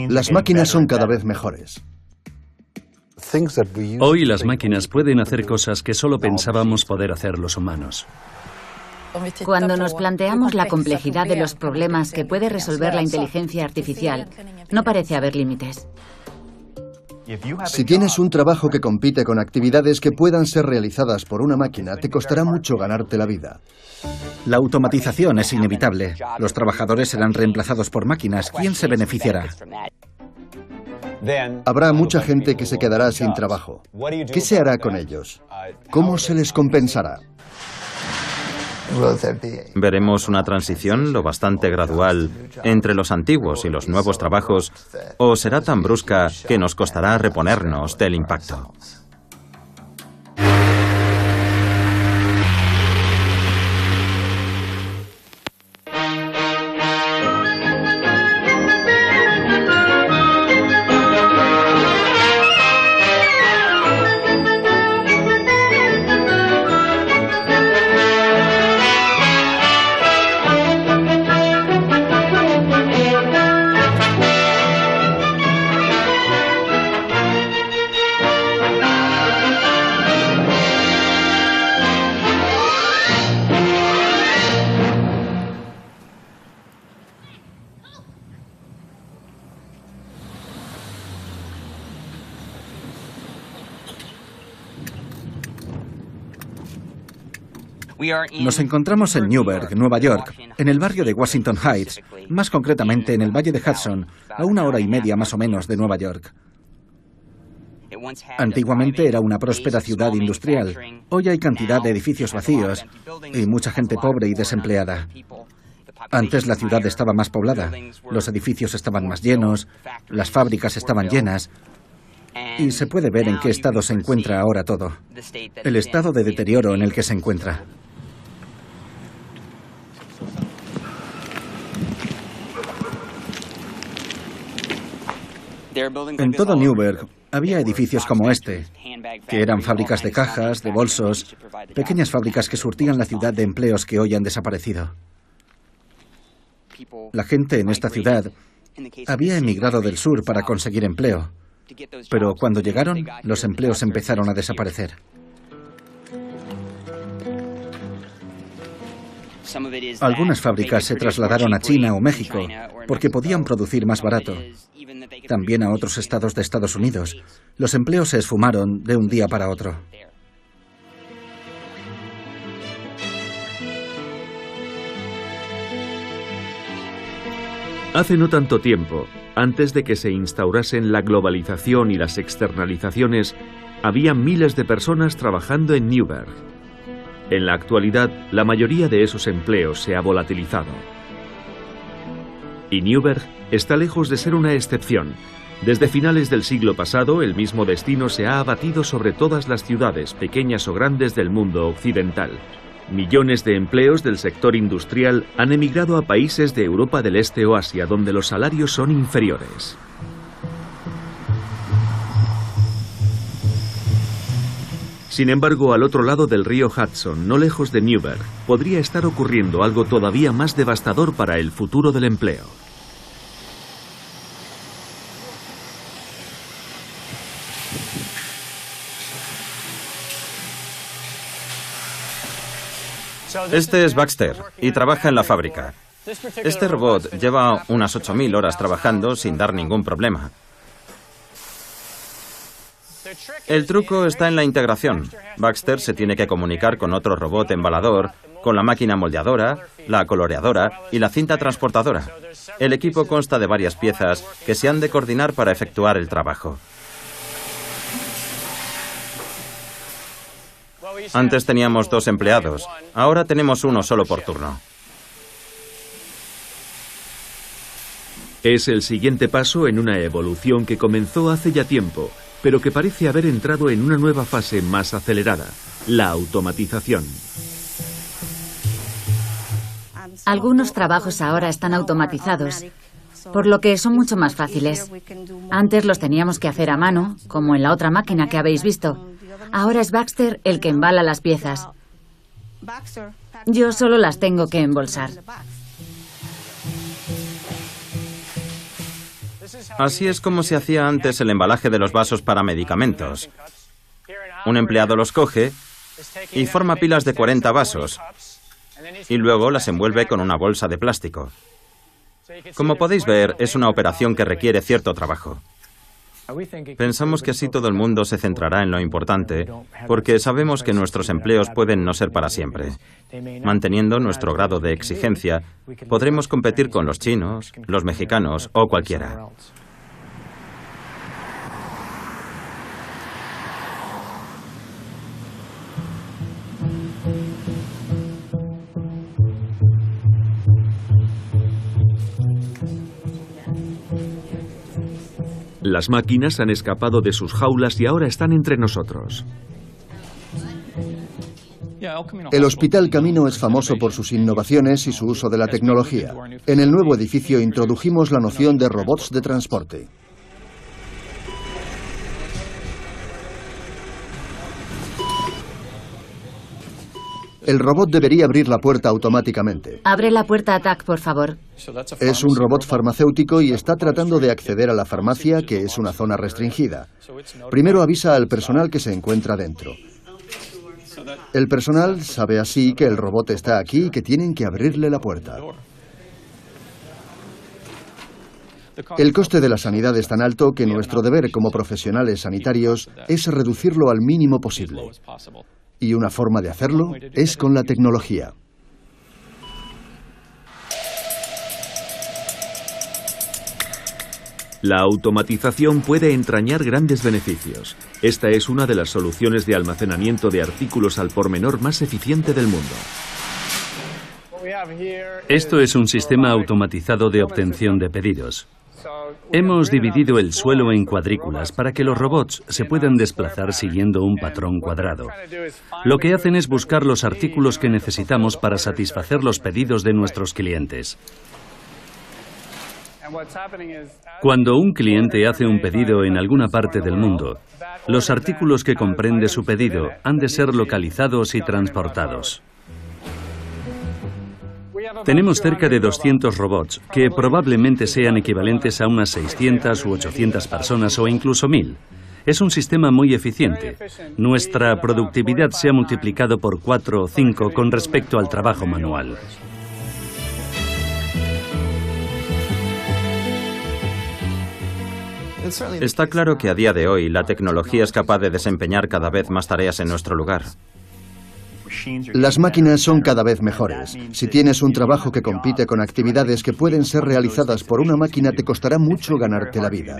Las máquinas son cada vez mejores. Hoy las máquinas pueden hacer cosas que solo pensábamos poder hacer los humanos. Cuando nos planteamos la complejidad de los problemas que puede resolver la inteligencia artificial, no parece haber límites. Si tienes un trabajo que compite con actividades que puedan ser realizadas por una máquina, te costará mucho ganarte la vida. La automatización es inevitable. Los trabajadores serán reemplazados por máquinas. ¿Quién se beneficiará? Habrá mucha gente que se quedará sin trabajo. ¿Qué se hará con ellos? ¿Cómo se les compensará? ¿Veremos una transición lo bastante gradual entre los antiguos y los nuevos trabajos, o será tan brusca que nos costará reponernos del impacto? Nos encontramos en Newburgh, Nueva York, en el barrio de Washington Heights, más concretamente en el Valle de Hudson, a 1 hora y media más o menos de Nueva York. Antiguamente era una próspera ciudad industrial. Hoy hay cantidad de edificios vacíos y mucha gente pobre y desempleada. Antes la ciudad estaba más poblada, los edificios estaban más llenos, las fábricas estaban llenas. Y se puede ver en qué estado se encuentra ahora todo. El estado de deterioro en el que se encuentra. En todo Newburgh había edificios como este, que eran fábricas de cajas, de bolsos, pequeñas fábricas que surtían la ciudad de empleos que hoy han desaparecido. La gente en esta ciudad había emigrado del sur para conseguir empleo, pero cuando llegaron, los empleos empezaron a desaparecer. Algunas fábricas se trasladaron a China o México porque podían producir más barato. También a otros estados de Estados Unidos. Los empleos se esfumaron de un día para otro. Hace no tanto tiempo, antes de que se instaurasen la globalización y las externalizaciones, había miles de personas trabajando en Newburgh. En la actualidad, la mayoría de esos empleos se ha volatilizado. Y Newburgh está lejos de ser una excepción. Desde finales del siglo pasado, el mismo destino se ha abatido sobre todas las ciudades, pequeñas o grandes, del mundo occidental. Millones de empleos del sector industrial han emigrado a países de Europa del Este o Asia, donde los salarios son inferiores. Sin embargo, al otro lado del río Hudson, no lejos de Newburgh, podría estar ocurriendo algo todavía más devastador para el futuro del empleo. Este es Baxter y trabaja en la fábrica. Este robot lleva unas 8.000 horas trabajando sin dar ningún problema. El truco está en la integración. Baxter se tiene que comunicar con otro robot embalador, con la máquina moldeadora, la coloreadora y la cinta transportadora. El equipo consta de varias piezas que se han de coordinar para efectuar el trabajo. Antes teníamos 2 empleados, ahora tenemos uno solo por turno. Es el siguiente paso en una evolución que comenzó hace ya tiempo, pero que parece haber entrado en una nueva fase más acelerada, la automatización. Algunos trabajos ahora están automatizados, por lo que son mucho más fáciles. Antes los teníamos que hacer a mano, como en la otra máquina que habéis visto. Ahora es Baxter el que embala las piezas. Yo solo las tengo que embolsar. Así es como se hacía antes el embalaje de los vasos para medicamentos. Un empleado los coge y forma pilas de 40 vasos y luego las envuelve con una bolsa de plástico. Como podéis ver, es una operación que requiere cierto trabajo. Pensamos que así todo el mundo se centrará en lo importante, porque sabemos que nuestros empleos pueden no ser para siempre. Manteniendo nuestro grado de exigencia, podremos competir con los chinos, los mexicanos o cualquiera. Las máquinas han escapado de sus jaulas y ahora están entre nosotros. El Hospital Camino es famoso por sus innovaciones y su uso de la tecnología. En el nuevo edificio introdujimos la noción de robots de transporte. El robot debería abrir la puerta automáticamente. Abre la puerta a TAC, por favor. Es un robot farmacéutico y está tratando de acceder a la farmacia, que es una zona restringida. Primero avisa al personal que se encuentra dentro. El personal sabe así que el robot está aquí y que tienen que abrirle la puerta. El coste de la sanidad es tan alto que nuestro deber como profesionales sanitarios es reducirlo al mínimo posible. Y una forma de hacerlo es con la tecnología. La automatización puede entrañar grandes beneficios. Esta es una de las soluciones de almacenamiento de artículos al por menor más eficiente del mundo. Esto es un sistema automatizado de obtención de pedidos. Hemos dividido el suelo en cuadrículas para que los robots se puedan desplazar siguiendo un patrón cuadrado. Lo que hacen es buscar los artículos que necesitamos para satisfacer los pedidos de nuestros clientes. Cuando un cliente hace un pedido en alguna parte del mundo, los artículos que comprende su pedido han de ser localizados y transportados. Tenemos cerca de 200 robots, que probablemente sean equivalentes a unas 600 u 800 personas o incluso 1000. Es un sistema muy eficiente. Nuestra productividad se ha multiplicado por 4 o 5 con respecto al trabajo manual. Está claro que a día de hoy la tecnología es capaz de desempeñar cada vez más tareas en nuestro lugar. Las máquinas son cada vez mejores. Si tienes un trabajo que compite con actividades que pueden ser realizadas por una máquina, te costará mucho ganarte la vida.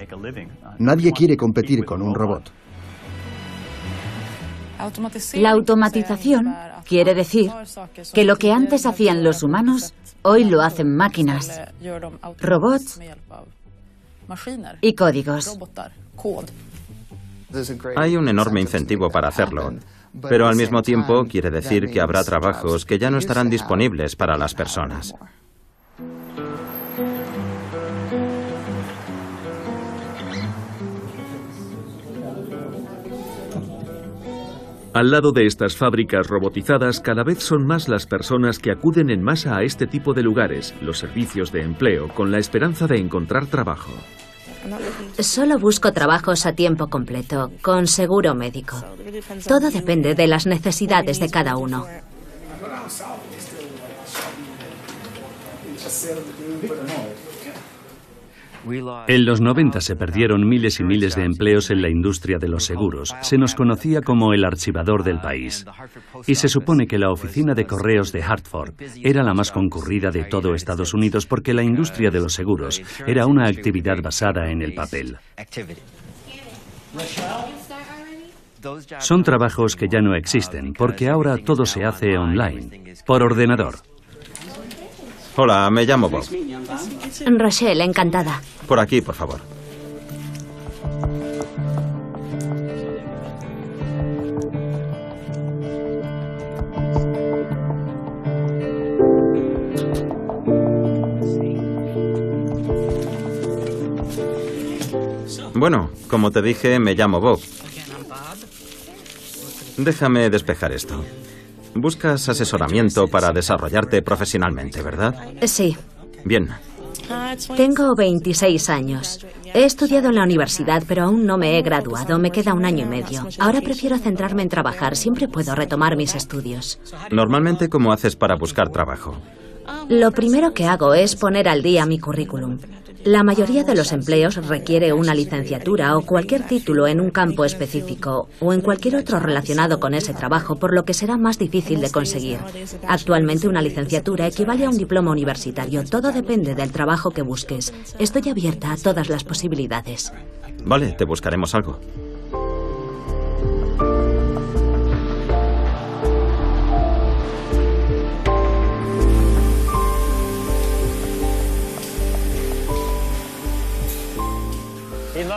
Nadie quiere competir con un robot. La automatización quiere decir que lo que antes hacían los humanos, hoy lo hacen máquinas, robots y códigos. Hay un enorme incentivo para hacerlo, pero al mismo tiempo quiere decir que habrá trabajos que ya no estarán disponibles para las personas. Al lado de estas fábricas robotizadas, cada vez son más las personas que acuden en masa a este tipo de lugares, los servicios de empleo, con la esperanza de encontrar trabajo. Solo busco trabajos a tiempo completo, con seguro médico. Todo depende de las necesidades de cada uno. En los 90 se perdieron miles y miles de empleos en la industria de los seguros. Se nos conocía como el archivador del país. Y se supone que la oficina de correos de Hartford era la más concurrida de todo Estados Unidos porque la industria de los seguros era una actividad basada en el papel. Son trabajos que ya no existen porque ahora todo se hace online, por ordenador. Hola, me llamo Bob. Rochelle, encantada. Por aquí, por favor. Bueno, como te dije, me llamo Bob. Déjame despejar esto. Buscas asesoramiento para desarrollarte profesionalmente, ¿verdad? Sí. Bien. Tengo 26 años. He estudiado en la universidad, pero aún no me he graduado. Me queda 1 año y medio. Ahora prefiero centrarme en trabajar. Siempre puedo retomar mis estudios. Normalmente, ¿cómo haces para buscar trabajo? Lo primero que hago es poner al día mi currículum. La mayoría de los empleos requiere una licenciatura o cualquier título en un campo específico o en cualquier otro relacionado con ese trabajo, por lo que será más difícil de conseguir. Actualmente una licenciatura equivale a un diploma universitario. Todo depende del trabajo que busques. Estoy abierta a todas las posibilidades. Vale, te buscaremos algo.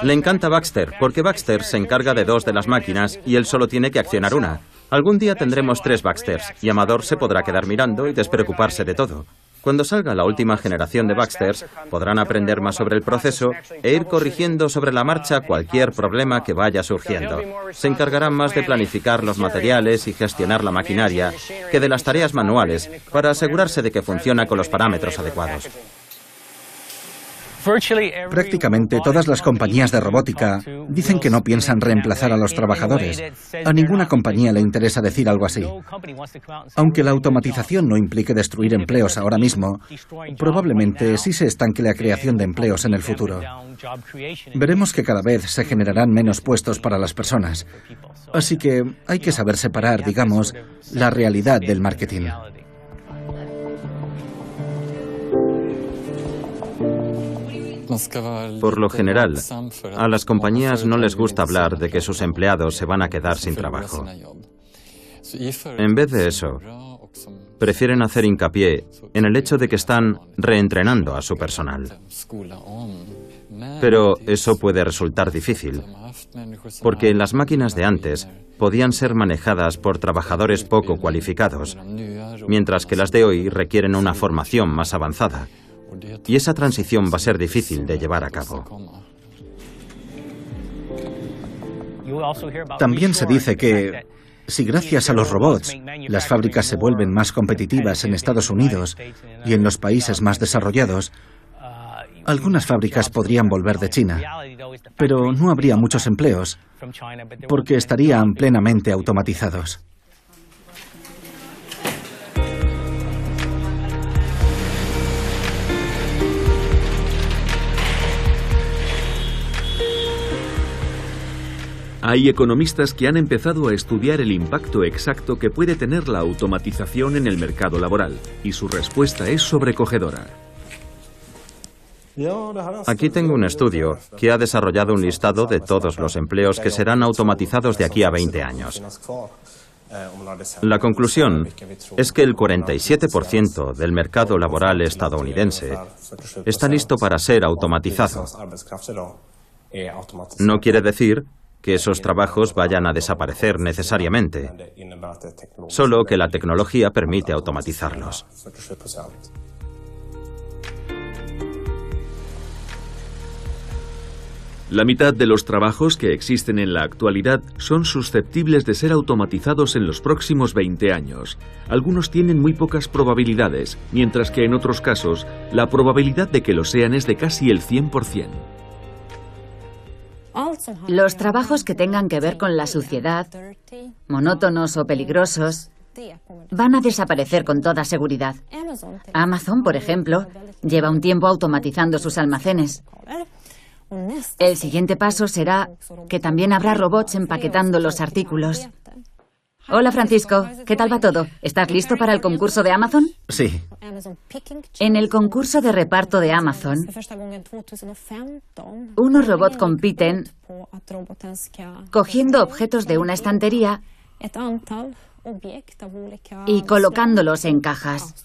Le encanta Baxter, porque Baxter se encarga de 2 de las máquinas y él solo tiene que accionar una. Algún día tendremos 3 Baxters y Amador se podrá quedar mirando y despreocuparse de todo. Cuando salga la última generación de Baxters, podrán aprender más sobre el proceso e ir corrigiendo sobre la marcha cualquier problema que vaya surgiendo. Se encargarán más de planificar los materiales y gestionar la maquinaria que de las tareas manuales para asegurarse de que funciona con los parámetros adecuados. Prácticamente todas las compañías de robótica dicen que no piensan reemplazar a los trabajadores. A ninguna compañía le interesa decir algo así. Aunque la automatización no implique destruir empleos ahora mismo, probablemente sí se estanque la creación de empleos en el futuro. Veremos que cada vez se generarán menos puestos para las personas. Así que hay que saber separar, digamos, la realidad del marketing. Por lo general, a las compañías no les gusta hablar de que sus empleados se van a quedar sin trabajo. En vez de eso, prefieren hacer hincapié en el hecho de que están reentrenando a su personal. Pero eso puede resultar difícil, porque las máquinas de antes podían ser manejadas por trabajadores poco cualificados, mientras que las de hoy requieren una formación más avanzada. Y esa transición va a ser difícil de llevar a cabo. También se dice que si gracias a los robots las fábricas se vuelven más competitivas en Estados Unidos y en los países más desarrollados, algunas fábricas podrían volver de China, pero no habría muchos empleos porque estarían plenamente automatizados. Hay economistas que han empezado a estudiar el impacto exacto que puede tener la automatización en el mercado laboral, y su respuesta es sobrecogedora. Aquí tengo un estudio que ha desarrollado un listado de todos los empleos que serán automatizados de aquí a 20 años. La conclusión es que el 47% del mercado laboral estadounidense está listo para ser automatizado. No quiere decir que esos trabajos vayan a desaparecer necesariamente, solo que la tecnología permite automatizarlos. La mitad de los trabajos que existen en la actualidad son susceptibles de ser automatizados en los próximos 20 años. Algunos tienen muy pocas probabilidades, mientras que en otros casos la probabilidad de que lo sean es de casi el 100%. Los trabajos que tengan que ver con la suciedad, monótonos o peligrosos, van a desaparecer con toda seguridad. Amazon, por ejemplo, lleva un tiempo automatizando sus almacenes. El siguiente paso será que también habrá robots empaquetando los artículos. Hola, Francisco. ¿Qué tal va todo? ¿Estás listo para el concurso de Amazon? Sí. En el concurso de reparto de Amazon, unos robots compiten cogiendo objetos de una estantería y colocándolos en cajas.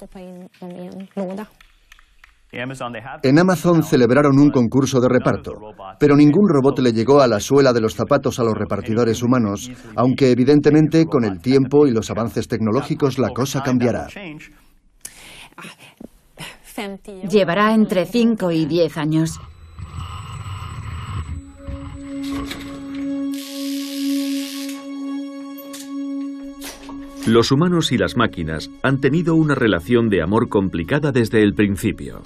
En Amazon celebraron un concurso de reparto, pero ningún robot le llegó a la suela de los zapatos a los repartidores humanos, aunque evidentemente con el tiempo y los avances tecnológicos la cosa cambiará. Llevará entre 5 y 10 años. Los humanos y las máquinas han tenido una relación de amor complicada desde el principio.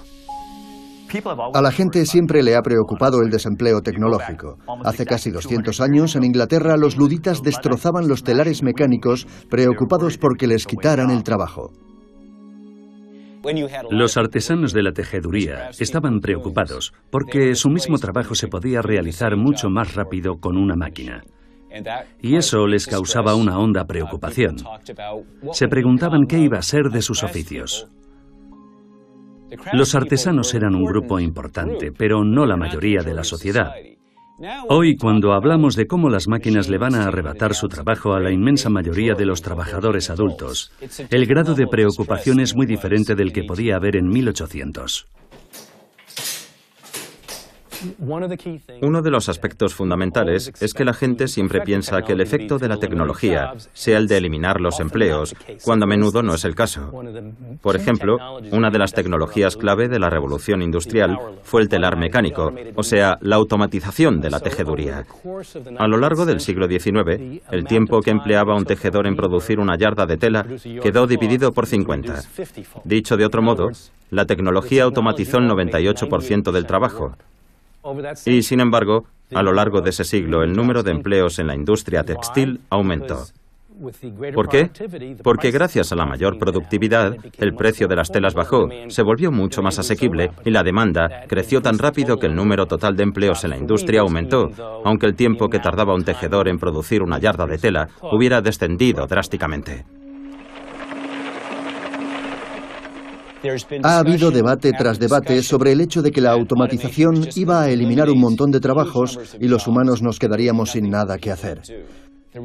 A la gente siempre le ha preocupado el desempleo tecnológico. Hace casi 200 años, en Inglaterra, los luditas destrozaban los telares mecánicos preocupados porque les quitaran el trabajo. Los artesanos de la tejeduría estaban preocupados porque su mismo trabajo se podía realizar mucho más rápido con una máquina. Y eso les causaba una honda preocupación. Se preguntaban qué iba a ser de sus oficios. Los artesanos eran un grupo importante, pero no la mayoría de la sociedad. Hoy, cuando hablamos de cómo las máquinas le van a arrebatar su trabajo a la inmensa mayoría de los trabajadores adultos, el grado de preocupación es muy diferente del que podía haber en 1800. Uno de los aspectos fundamentales es que la gente siempre piensa que el efecto de la tecnología sea el de eliminar los empleos, cuando a menudo no es el caso. Por ejemplo, una de las tecnologías clave de la revolución industrial fue el telar mecánico, o sea, la automatización de la tejeduría. A lo largo del siglo XIX, el tiempo que empleaba un tejedor en producir una yarda de tela quedó dividido por 50. Dicho de otro modo, la tecnología automatizó el 98% del trabajo. Y, sin embargo, a lo largo de ese siglo, el número de empleos en la industria textil aumentó. ¿Por qué? Porque gracias a la mayor productividad, el precio de las telas bajó, se volvió mucho más asequible y la demanda creció tan rápido que el número total de empleos en la industria aumentó, aunque el tiempo que tardaba un tejedor en producir una yarda de tela hubiera descendido drásticamente. Ha habido debate tras debate sobre el hecho de que la automatización iba a eliminar un montón de trabajos y los humanos nos quedaríamos sin nada que hacer.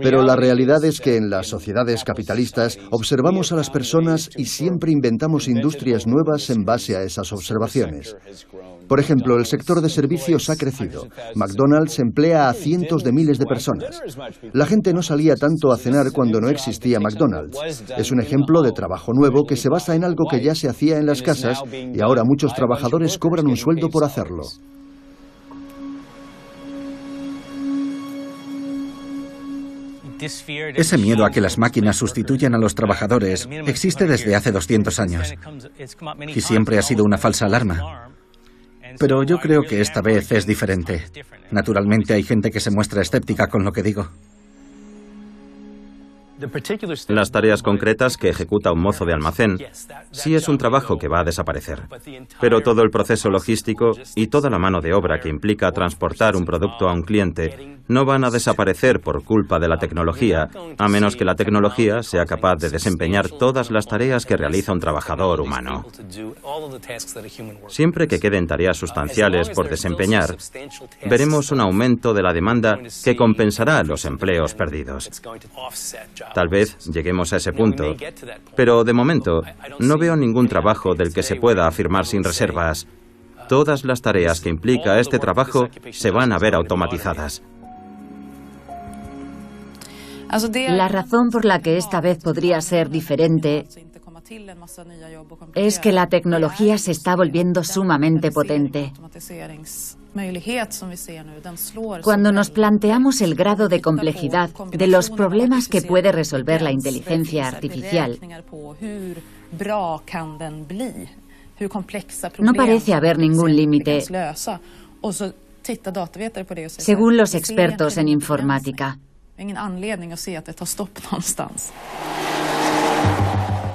Pero la realidad es que en las sociedades capitalistas observamos a las personas y siempre inventamos industrias nuevas en base a esas observaciones. Por ejemplo, el sector de servicios ha crecido. McDonald's emplea a cientos de miles de personas. La gente no salía tanto a cenar cuando no existía McDonald's. Es un ejemplo de trabajo nuevo que se basa en algo que ya se hacía en las casas y ahora muchos trabajadores cobran un sueldo por hacerlo. Ese miedo a que las máquinas sustituyan a los trabajadores existe desde hace 200 años y siempre ha sido una falsa alarma. Pero yo creo que esta vez es diferente. Naturalmente hay gente que se muestra escéptica con lo que digo. Las tareas concretas que ejecuta un mozo de almacén sí es un trabajo que va a desaparecer. Pero todo el proceso logístico y toda la mano de obra que implica transportar un producto a un cliente no van a desaparecer por culpa de la tecnología, a menos que la tecnología sea capaz de desempeñar todas las tareas que realiza un trabajador humano. Siempre que queden tareas sustanciales por desempeñar, veremos un aumento de la demanda que compensará los empleos perdidos. Tal vez lleguemos a ese punto, pero de momento no veo ningún trabajo del que se pueda afirmar sin reservas. Todas las tareas que implica este trabajo se van a ver automatizadas. La razón por la que esta vez podría ser diferente es que la tecnología se está volviendo sumamente potente. Cuando nos planteamos el grado de complejidad de los problemas que puede resolver la inteligencia artificial, no parece haber ningún límite, según los expertos en informática.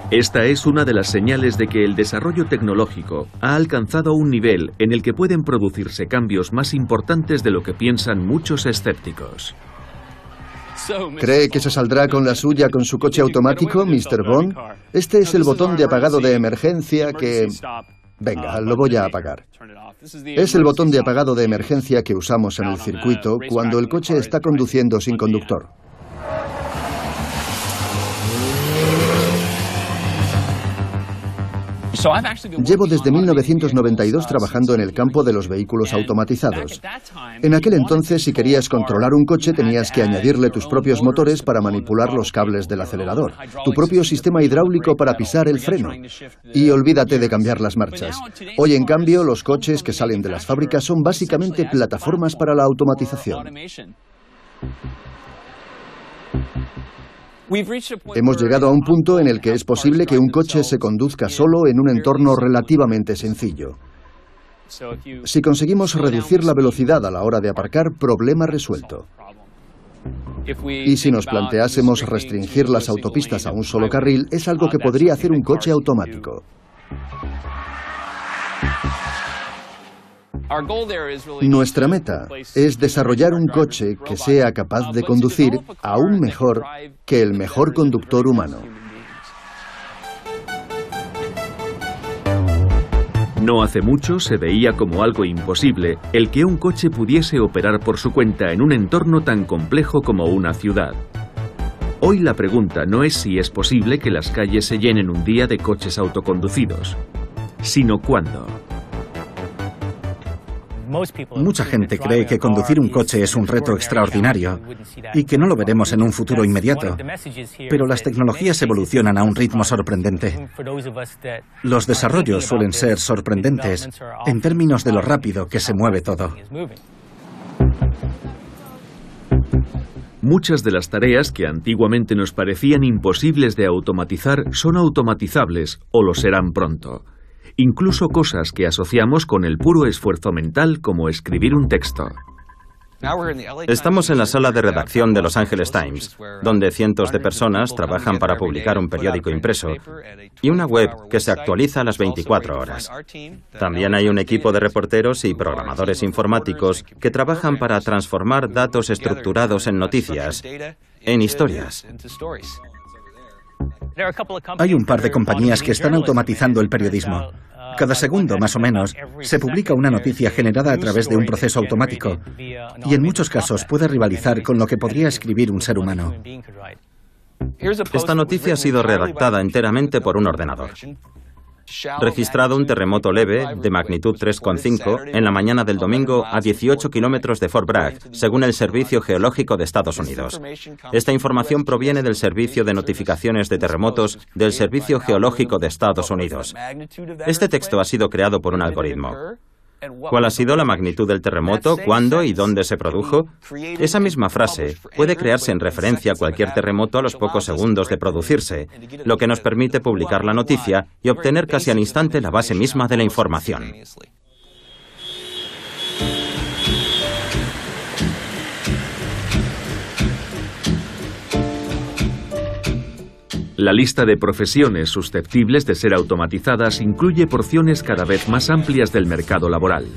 Esta es una de las señales de que el desarrollo tecnológico ha alcanzado un nivel en el que pueden producirse cambios más importantes de lo que piensan muchos escépticos. ¿Cree que se saldrá con la suya con su coche automático, Mr. Bond? Este es el botón de apagado de emergencia que... Venga, lo voy a apagar. Es el botón de apagado de emergencia que usamos en el circuito cuando el coche está conduciendo sin conductor. Llevo desde 1992 trabajando en el campo de los vehículos automatizados. En aquel entonces, si querías controlar un coche, tenías que añadirle tus propios motores para manipular los cables del acelerador, tu propio sistema hidráulico para pisar el freno. Y olvídate de cambiar las marchas. Hoy, en cambio, los coches que salen de las fábricas son básicamente plataformas para la automatización. Hemos llegado a un punto en el que es posible que un coche se conduzca solo en un entorno relativamente sencillo. Si conseguimos reducir la velocidad a la hora de aparcar, problema resuelto. Y si nos planteásemos restringir las autopistas a un solo carril, es algo que podría hacer un coche automático. Nuestra meta es desarrollar un coche que sea capaz de conducir aún mejor que el mejor conductor humano. No hace mucho se veía como algo imposible el que un coche pudiese operar por su cuenta en un entorno tan complejo como una ciudad. Hoy la pregunta no es si es posible que las calles se llenen un día de coches autoconducidos, sino cuándo. Mucha gente cree que conducir un coche es un reto extraordinario y que no lo veremos en un futuro inmediato, pero las tecnologías evolucionan a un ritmo sorprendente. Los desarrollos suelen ser sorprendentes en términos de lo rápido que se mueve todo. Muchas de las tareas que antiguamente nos parecían imposibles de automatizar son automatizables o lo serán pronto. Incluso cosas que asociamos con el puro esfuerzo mental, como escribir un texto. Estamos en la sala de redacción de Los Angeles Times, donde cientos de personas trabajan para publicar un periódico impreso y una web que se actualiza a las 24 horas. También hay un equipo de reporteros y programadores informáticos que trabajan para transformar datos estructurados en noticias, en historias. Hay un par de compañías que están automatizando el periodismo. Cada segundo, más o menos, se publica una noticia generada a través de un proceso automático y en muchos casos puede rivalizar con lo que podría escribir un ser humano. Esta noticia ha sido redactada enteramente por un ordenador. Registrado un terremoto leve de magnitud 3,5 en la mañana del domingo a 18 kilómetros de Fort Bragg, según el Servicio Geológico de Estados Unidos. Esta información proviene del Servicio de Notificaciones de Terremotos del Servicio Geológico de Estados Unidos. Este texto ha sido creado por un algoritmo. ¿Cuál ha sido la magnitud del terremoto? ¿Cuándo y dónde se produjo? Esa misma frase puede crearse en referencia a cualquier terremoto a los pocos segundos de producirse, lo que nos permite publicar la noticia y obtener casi al instante la base misma de la información. La lista de profesiones susceptibles de ser automatizadas incluye porciones cada vez más amplias del mercado laboral.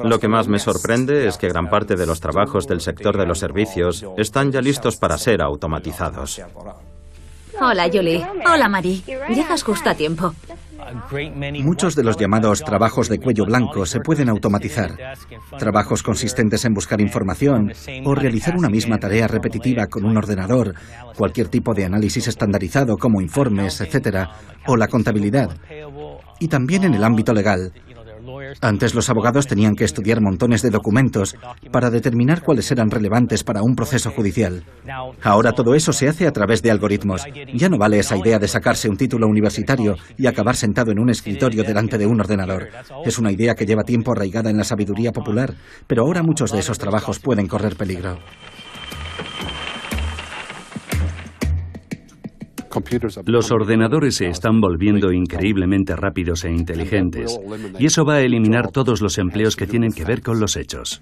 Lo que más me sorprende es que gran parte de los trabajos del sector de los servicios están ya listos para ser automatizados. Hola, Julie. Hola, Mari. Llegas justo a tiempo. Muchos de los llamados trabajos de cuello blanco se pueden automatizar. Trabajos consistentes en buscar información o realizar una misma tarea repetitiva con un ordenador, cualquier tipo de análisis estandarizado como informes, etc., o la contabilidad. Y también en el ámbito legal. Antes los abogados tenían que estudiar montones de documentos para determinar cuáles eran relevantes para un proceso judicial. Ahora todo eso se hace a través de algoritmos. Ya no vale esa idea de sacarse un título universitario y acabar sentado en un escritorio delante de un ordenador. Es una idea que lleva tiempo arraigada en la sabiduría popular, pero ahora muchos de esos trabajos pueden correr peligro. Los ordenadores se están volviendo increíblemente rápidos e inteligentes, y eso va a eliminar todos los empleos que tienen que ver con los hechos.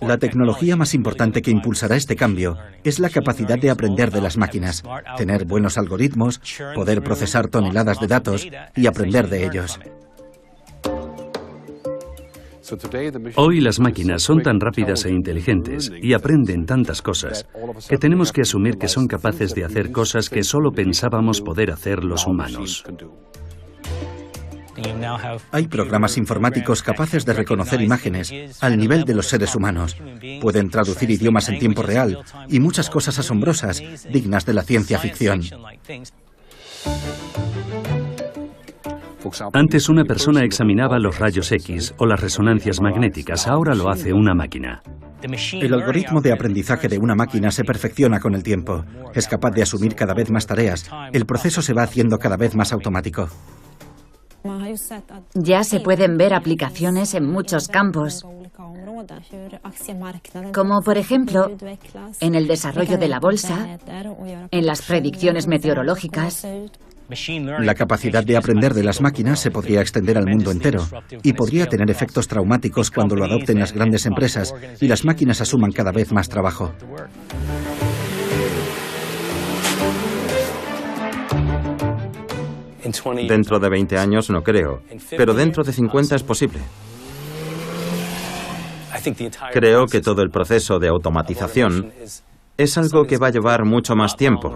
La tecnología más importante que impulsará este cambio es la capacidad de aprender de las máquinas, tener buenos algoritmos, poder procesar toneladas de datos y aprender de ellos. Hoy las máquinas son tan rápidas e inteligentes y aprenden tantas cosas que tenemos que asumir que son capaces de hacer cosas que solo pensábamos poder hacer los humanos. Hay programas informáticos capaces de reconocer imágenes al nivel de los seres humanos. Pueden traducir idiomas en tiempo real y muchas cosas asombrosas dignas de la ciencia ficción. Antes una persona examinaba los rayos X o las resonancias magnéticas, ahora lo hace una máquina. El algoritmo de aprendizaje de una máquina se perfecciona con el tiempo. Es capaz de asumir cada vez más tareas. El proceso se va haciendo cada vez más automático. Ya se pueden ver aplicaciones en muchos campos, como por ejemplo en el desarrollo de la bolsa, en las predicciones meteorológicas La capacidad de aprender de las máquinas se podría extender al mundo entero y podría tener efectos traumáticos cuando lo adopten las grandes empresas y las máquinas asuman cada vez más trabajo. Dentro de 20 años no creo, pero dentro de 50 es posible. Creo que todo el proceso de automatización es algo que va a llevar mucho más tiempo,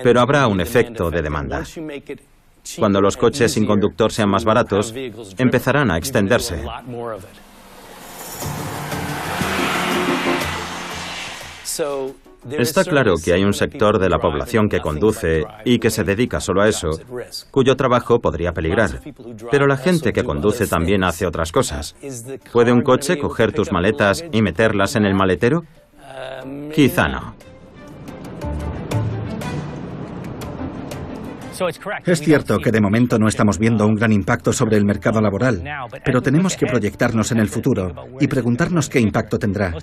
pero habrá un efecto de demanda. Cuando los coches sin conductor sean más baratos, empezarán a extenderse. Está claro que hay un sector de la población que conduce y que se dedica solo a eso, cuyo trabajo podría peligrar. Pero la gente que conduce también hace otras cosas. ¿Puede un coche coger tus maletas y meterlas en el maletero? Quizá no. Es cierto que de momento no estamos viendo un gran impacto sobre el mercado laboral, pero tenemos que proyectarnos en el futuro y preguntarnos qué impacto tendrá.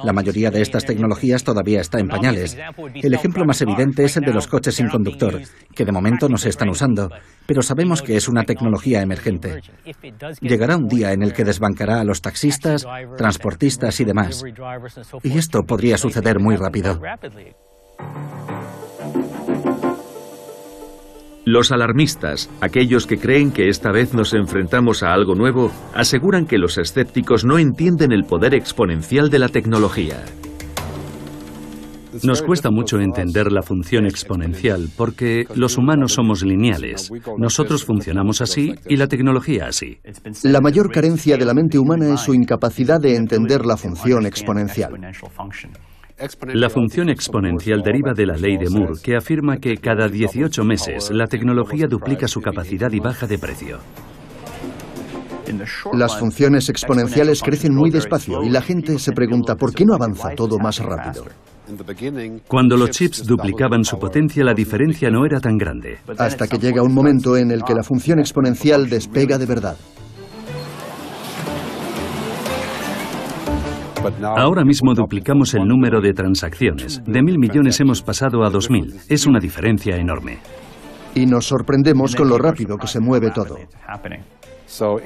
La mayoría de estas tecnologías todavía está en pañales. El ejemplo más evidente es el de los coches sin conductor, que de momento no se están usando, pero sabemos que es una tecnología emergente. Llegará un día en el que desbancará a los taxistas, transportistas y demás. Y esto podría suceder muy rápido. Los alarmistas, aquellos que creen que esta vez nos enfrentamos a algo nuevo, aseguran que los escépticos no entienden el poder exponencial de la tecnología. Nos cuesta mucho entender la función exponencial porque los humanos somos lineales. Nosotros funcionamos así y la tecnología así. La mayor carencia de la mente humana es su incapacidad de entender la función exponencial. La función exponencial deriva de la ley de Moore, que afirma que cada 18 meses la tecnología duplica su capacidad y baja de precio. Las funciones exponenciales crecen muy despacio y la gente se pregunta ¿por qué no avanza todo más rápido? Cuando los chips duplicaban su potencia, la diferencia no era tan grande. Hasta que llega un momento en el que la función exponencial despega de verdad. Ahora mismo duplicamos el número de transacciones. De 1.000 millones hemos pasado a 2.000. Es una diferencia enorme. Y nos sorprendemos con lo rápido que se mueve todo.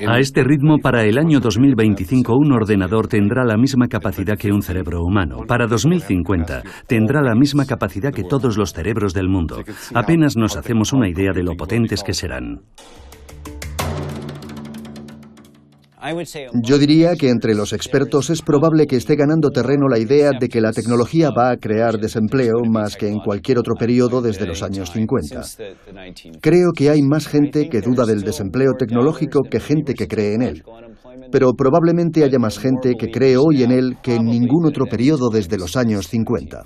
A este ritmo, para el año 2025, un ordenador tendrá la misma capacidad que un cerebro humano. Para 2050, tendrá la misma capacidad que todos los cerebros del mundo. Apenas nos hacemos una idea de lo potentes que serán. Yo diría que entre los expertos es probable que esté ganando terreno la idea de que la tecnología va a crear desempleo más que en cualquier otro periodo desde los años 50. Creo que hay más gente que duda del desempleo tecnológico que gente que cree en él. Pero probablemente haya más gente que cree hoy en él que en ningún otro periodo desde los años 50.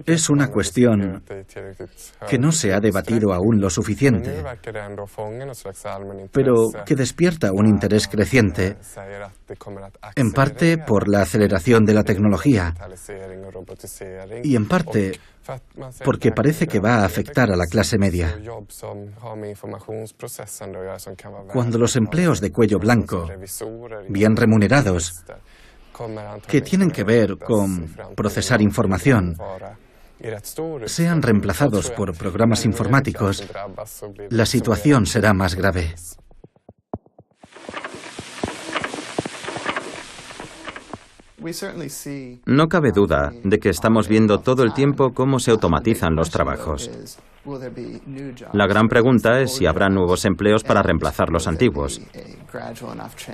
Es una cuestión que no se ha debatido aún lo suficiente, pero que despierta un interés creciente, en parte por la aceleración de la tecnología y en parte porque parece que va a afectar a la clase media. Cuando los empleos de cuello blanco, bien remunerados, que tienen que ver con procesar información, sean reemplazados por programas informáticos, la situación será más grave. No cabe duda de que estamos viendo todo el tiempo cómo se automatizan los trabajos. La gran pregunta es si habrá nuevos empleos para reemplazar los antiguos.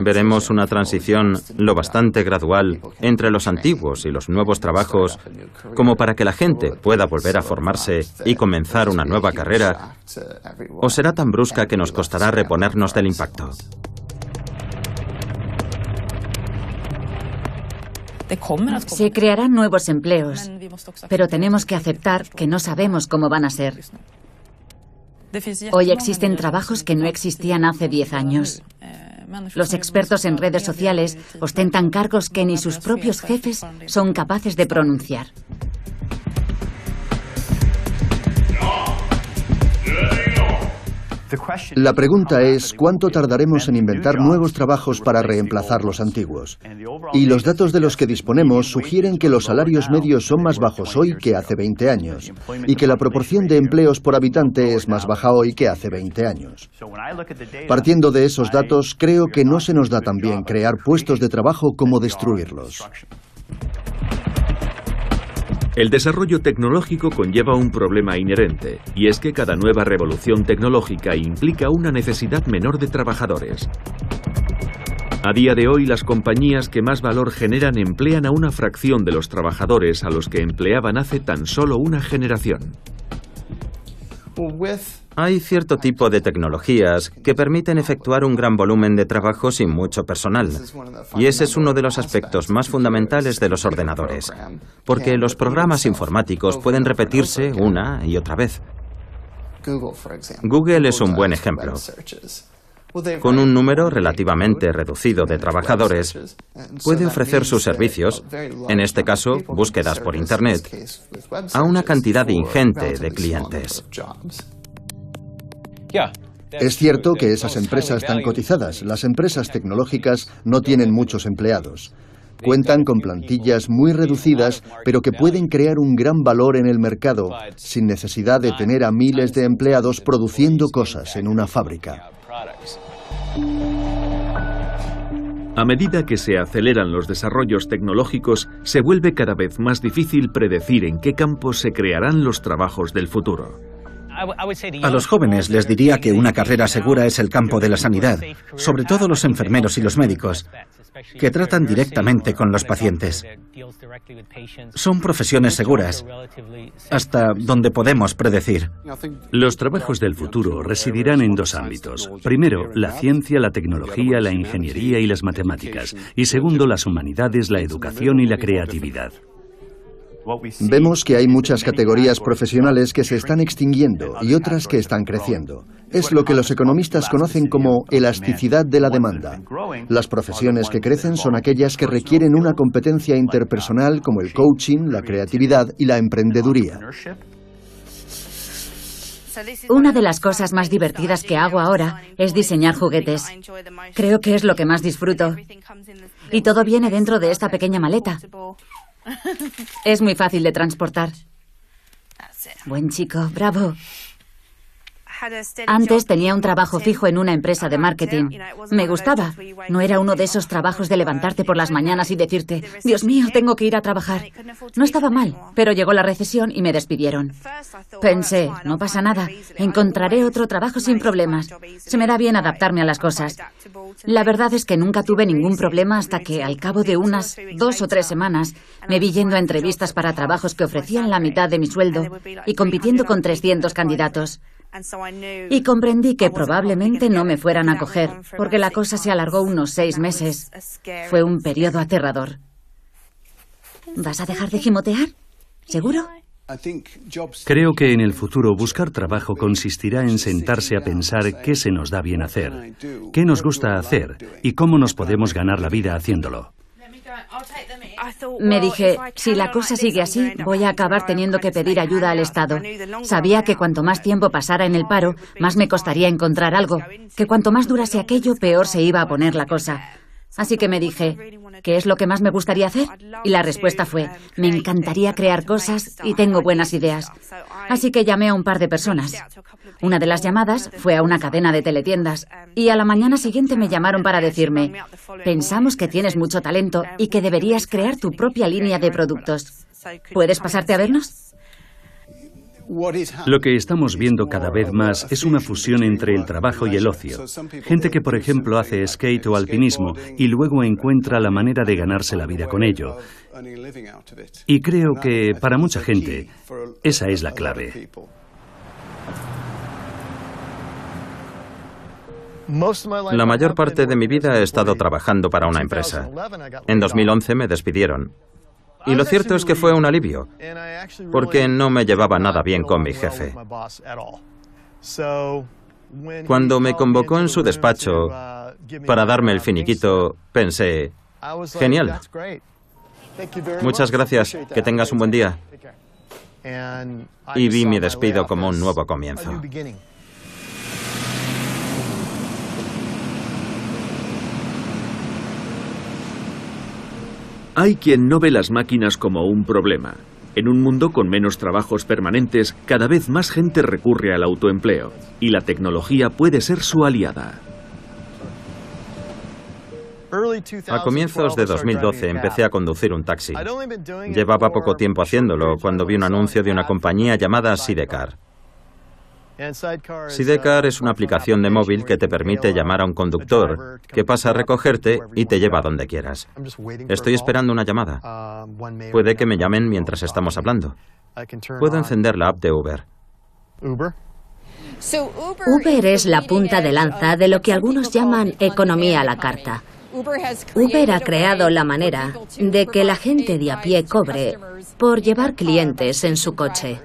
Veremos una transición lo bastante gradual entre los antiguos y los nuevos trabajos, como para que la gente pueda volver a formarse y comenzar una nueva carrera, o será tan brusca que nos costará reponernos del impacto. Se crearán nuevos empleos, pero tenemos que aceptar que no sabemos cómo van a ser. Hoy existen trabajos que no existían hace 10 años. Los expertos en redes sociales ostentan cargos que ni sus propios jefes son capaces de pronunciar. La pregunta es, ¿cuánto tardaremos en inventar nuevos trabajos para reemplazar los antiguos? Y los datos de los que disponemos sugieren que los salarios medios son más bajos hoy que hace 20 años, y que la proporción de empleos por habitante es más baja hoy que hace 20 años. Partiendo de esos datos, creo que no se nos da tan bien crear puestos de trabajo como destruirlos. El desarrollo tecnológico conlleva un problema inherente, y es que cada nueva revolución tecnológica implica una necesidad menor de trabajadores. A día de hoy, las compañías que más valor generan emplean a una fracción de los trabajadores a los que empleaban hace tan solo una generación. Hay cierto tipo de tecnologías que permiten efectuar un gran volumen de trabajo sin mucho personal. Y ese es uno de los aspectos más fundamentales de los ordenadores, porque los programas informáticos pueden repetirse una y otra vez. Google es un buen ejemplo. Con un número relativamente reducido de trabajadores, puede ofrecer sus servicios, en este caso, búsquedas por Internet, a una cantidad ingente de clientes. Es cierto que esas empresas están cotizadas. Las empresas tecnológicas no tienen muchos empleados. Cuentan con plantillas muy reducidas, pero que pueden crear un gran valor en el mercado, sin necesidad de tener a miles de empleados produciendo cosas en una fábrica. A medida que se aceleran los desarrollos tecnológicos, se vuelve cada vez más difícil predecir en qué campos se crearán los trabajos del futuro. A los jóvenes les diría que una carrera segura es el campo de la sanidad, sobre todo los enfermeros y los médicos, que tratan directamente con los pacientes. Son profesiones seguras, hasta donde podemos predecir. Los trabajos del futuro residirán en dos ámbitos. Primero, la ciencia, la tecnología, la ingeniería y las matemáticas. Y segundo, las humanidades, la educación y la creatividad. Vemos que hay muchas categorías profesionales que se están extinguiendo y otras que están creciendo. Es lo que los economistas conocen como elasticidad de la demanda. Las profesiones que crecen son aquellas que requieren una competencia interpersonal como el coaching, la creatividad y la emprendeduría. Una de las cosas más divertidas que hago ahora es diseñar juguetes. Creo que es lo que más disfruto. Y todo viene dentro de esta pequeña maleta. Es muy fácil de transportar. Buen chico, bravo. Antes tenía un trabajo fijo en una empresa de marketing. Me gustaba. No era uno de esos trabajos de levantarte por las mañanas y decirte, Dios mío, tengo que ir a trabajar. No estaba mal, pero llegó la recesión y me despidieron. Pensé, no pasa nada, encontraré otro trabajo sin problemas. Se me da bien adaptarme a las cosas. La verdad es que nunca tuve ningún problema hasta que, al cabo de unas 2 o 3 semanas, me vi yendo a entrevistas para trabajos que ofrecían la mitad de mi sueldo y compitiendo con 300 candidatos. Y comprendí que probablemente no me fueran a coger, porque la cosa se alargó unos 6 meses. Fue un periodo aterrador. ¿Vas a dejar de gimotear? ¿Seguro? Creo que en el futuro buscar trabajo consistirá en sentarse a pensar qué se nos da bien hacer, qué nos gusta hacer y cómo nos podemos ganar la vida haciéndolo. Me dije, si la cosa sigue así, voy a acabar teniendo que pedir ayuda al Estado. Sabía que cuanto más tiempo pasara en el paro, más me costaría encontrar algo, que cuanto más durase aquello, peor se iba a poner la cosa. Así que me dije, ¿qué es lo que más me gustaría hacer? Y la respuesta fue, me encantaría crear cosas y tengo buenas ideas. Así que llamé a un par de personas. Una de las llamadas fue a una cadena de teletiendas y a la mañana siguiente me llamaron para decirme, pensamos que tienes mucho talento y que deberías crear tu propia línea de productos. ¿Puedes pasarte a vernos? Lo que estamos viendo cada vez más es una fusión entre el trabajo y el ocio. Gente que, por ejemplo, hace skate o alpinismo y luego encuentra la manera de ganarse la vida con ello. Y creo que, para mucha gente, esa es la clave. La mayor parte de mi vida he estado trabajando para una empresa. En 2011 me despidieron. Y lo cierto es que fue un alivio, porque no me llevaba nada bien con mi jefe. Cuando me convocó en su despacho para darme el finiquito, pensé, genial. Muchas gracias, que tengas un buen día. Y vi mi despido como un nuevo comienzo. Hay quien no ve las máquinas como un problema. En un mundo con menos trabajos permanentes, cada vez más gente recurre al autoempleo, y la tecnología puede ser su aliada. A comienzos de 2012 empecé a conducir un taxi. Llevaba poco tiempo haciéndolo cuando vi un anuncio de una compañía llamada Sidecar. Sidecar es una aplicación de móvil que te permite llamar a un conductor que pasa a recogerte y te lleva donde quieras. Estoy esperando una llamada. Puede que me llamen mientras estamos hablando. Puedo encender la app de Uber. Uber es la punta de lanza de lo que algunos llaman economía a la carta. Uber ha creado la manera de que la gente de a pie cobre por llevar clientes en su coche.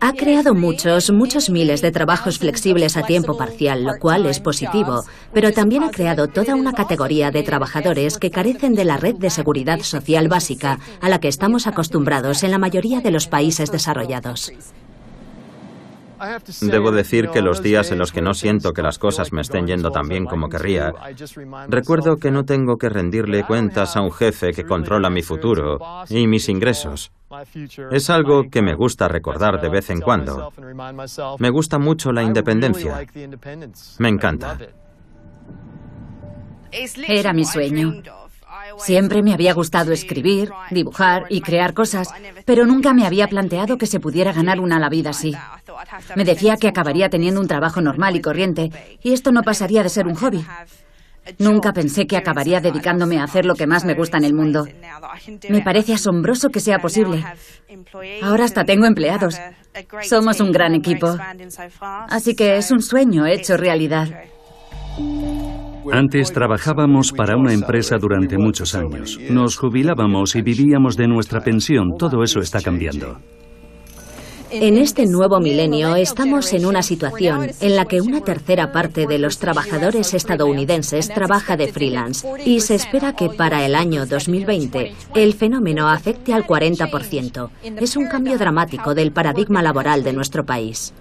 Ha creado muchos miles de trabajos flexibles a tiempo parcial, lo cual es positivo, pero también ha creado toda una categoría de trabajadores que carecen de la red de seguridad social básica a la que estamos acostumbrados en la mayoría de los países desarrollados. Debo decir que los días en los que no siento que las cosas me estén yendo tan bien como querría, recuerdo que no tengo que rendirle cuentas a un jefe que controla mi futuro y mis ingresos. Es algo que me gusta recordar de vez en cuando. Me gusta mucho la independencia. Me encanta. Era mi sueño. Siempre me había gustado escribir, dibujar y crear cosas, pero nunca me había planteado que se pudiera ganar la vida así. Me decía que acabaría teniendo un trabajo normal y corriente, y esto no pasaría de ser un hobby. Nunca pensé que acabaría dedicándome a hacer lo que más me gusta en el mundo. Me parece asombroso que sea posible. Ahora hasta tengo empleados. Somos un gran equipo. Así que es un sueño hecho realidad. Antes trabajábamos para una empresa durante muchos años. Nos jubilábamos y vivíamos de nuestra pensión. Todo eso está cambiando. En este nuevo milenio estamos en una situación en la que una tercera parte de los trabajadores estadounidenses trabaja de freelance y se espera que para el año 2020 el fenómeno afecte al 40%. Es un cambio dramático del paradigma laboral de nuestro país.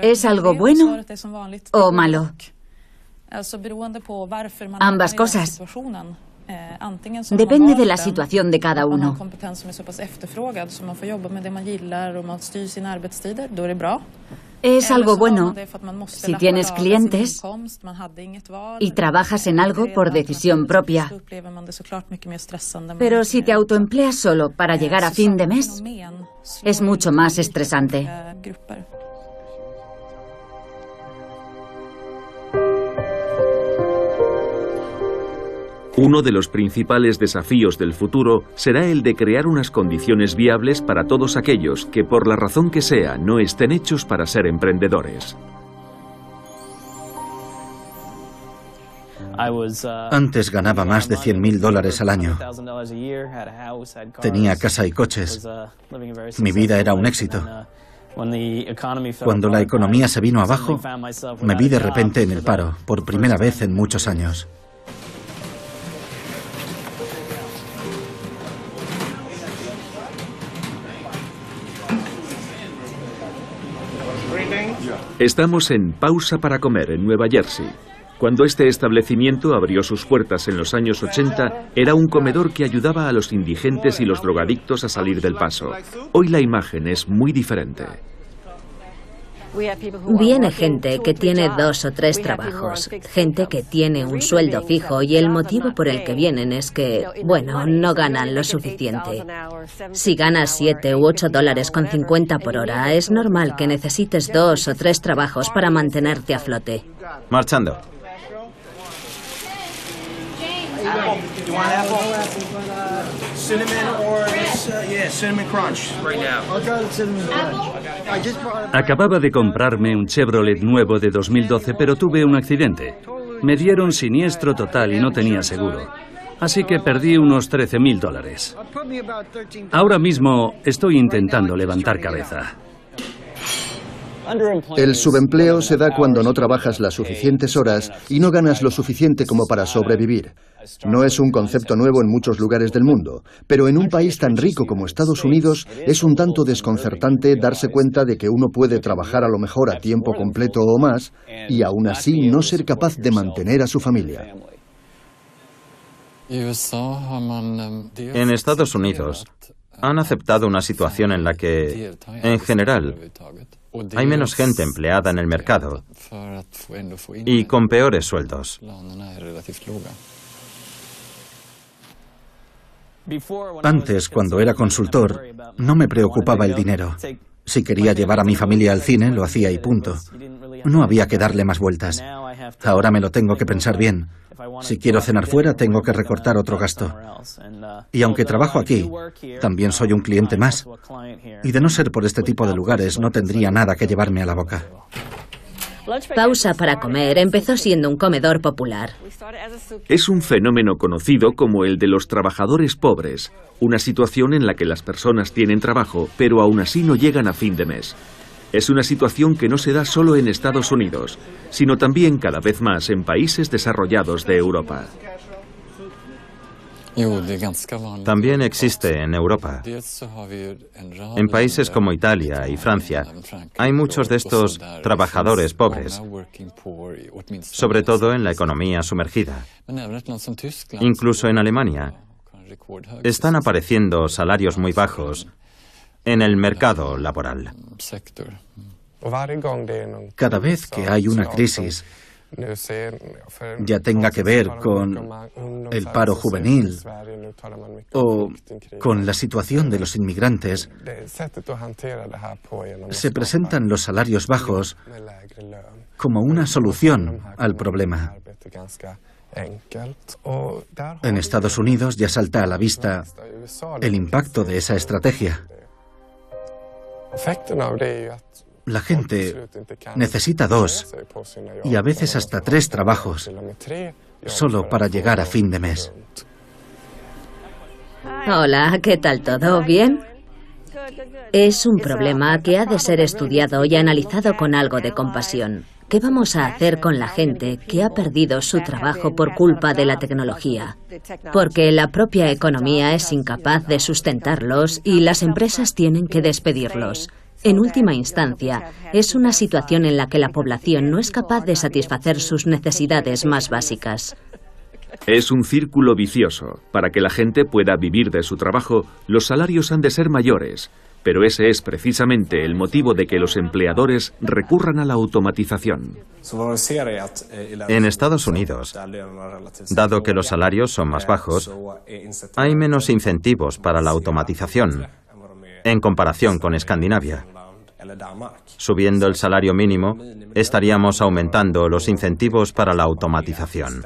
¿Es algo bueno o malo? Ambas cosas. Depende de la situación de cada uno. Es algo bueno si tienes clientes y trabajas en algo por decisión propia. Pero si te autoempleas solo para llegar a fin de mes, es mucho más estresante. Uno de los principales desafíos del futuro será el de crear unas condiciones viables para todos aquellos que, por la razón que sea, no estén hechos para ser emprendedores. Antes ganaba más de $100.000 al año. Tenía casa y coches. Mi vida era un éxito. Cuando la economía se vino abajo, me vi de repente en el paro, por primera vez en muchos años. Estamos en Pausa para Comer, en Nueva Jersey. Cuando este establecimiento abrió sus puertas en los años 80, era un comedor que ayudaba a los indigentes y los drogadictos a salir del paso. Hoy la imagen es muy diferente. Viene gente que tiene 2 o 3 trabajos, gente que tiene un sueldo fijo y el motivo por el que vienen es que, bueno, no ganan lo suficiente. Si ganas $7 u $8.50 por hora, es normal que necesites 2 o 3 trabajos para mantenerte a flote. Marchando. Acababa de comprarme un Chevrolet nuevo de 2012, pero tuve un accidente. Me dieron siniestro total y no tenía seguro. Así que perdí unos $13.000. Ahora mismo estoy intentando levantar cabeza. El subempleo se da cuando no trabajas las suficientes horas y no ganas lo suficiente como para sobrevivir. No es un concepto nuevo en muchos lugares del mundo, pero en un país tan rico como Estados Unidos es un tanto desconcertante darse cuenta de que uno puede trabajar a lo mejor a tiempo completo o más y aún así no ser capaz de mantener a su familia. En Estados Unidos han aceptado una situación en la que, en general, hay menos gente empleada en el mercado y con peores sueldos. Antes, cuando era consultor, no me preocupaba el dinero. Si quería llevar a mi familia al cine, lo hacía y punto. No había que darle más vueltas. Ahora me lo tengo que pensar bien. Si quiero cenar fuera, tengo que recortar otro gasto. Y aunque trabajo aquí, también soy un cliente más. Y de no ser por este tipo de lugares, no tendría nada que llevarme a la boca. Pausa para comer empezó siendo un comedor popular. Es un fenómeno conocido como el de los trabajadores pobres, una situación en la que las personas tienen trabajo, pero aún así no llegan a fin de mes. Es una situación que no se da solo en Estados Unidos, sino también cada vez más en países desarrollados de Europa. También existe en Europa. En países como Italia y Francia hay muchos de estos trabajadores pobres, sobre todo en la economía sumergida. Incluso en Alemania están apareciendo salarios muy bajos en el mercado laboral. Cada vez que hay una crisis, ya tenga que ver con el paro juvenil o con la situación de los inmigrantes, se presentan los salarios bajos como una solución al problema. En Estados Unidos ya salta a la vista el impacto de esa estrategia. La gente necesita 2 y a veces hasta 3 trabajos solo para llegar a fin de mes. Hola, ¿qué tal todo? ¿Bien? Es un problema que ha de ser estudiado y analizado con algo de compasión. ¿Qué vamos a hacer con la gente que ha perdido su trabajo por culpa de la tecnología? Porque la propia economía es incapaz de sustentarlos y las empresas tienen que despedirlos. En última instancia, es una situación en la que la población no es capaz de satisfacer sus necesidades más básicas. Es un círculo vicioso. Para que la gente pueda vivir de su trabajo, los salarios han de ser mayores. Pero ese es precisamente el motivo de que los empleadores recurran a la automatización. En Estados Unidos, dado que los salarios son más bajos, hay menos incentivos para la automatización en comparación con Escandinavia. Subiendo el salario mínimo, estaríamos aumentando los incentivos para la automatización.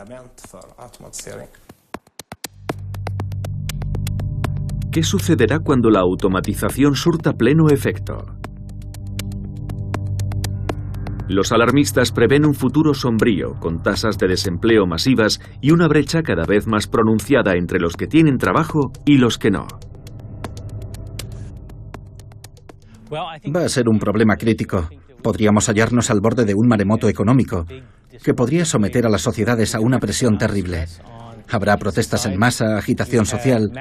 ¿Qué sucederá cuando la automatización surta pleno efecto? Los alarmistas prevén un futuro sombrío, con tasas de desempleo masivas y una brecha cada vez más pronunciada entre los que tienen trabajo y los que no. Va a ser un problema crítico. Podríamos hallarnos al borde de un maremoto económico que podría someter a las sociedades a una presión terrible. Habrá protestas en masa, agitación social.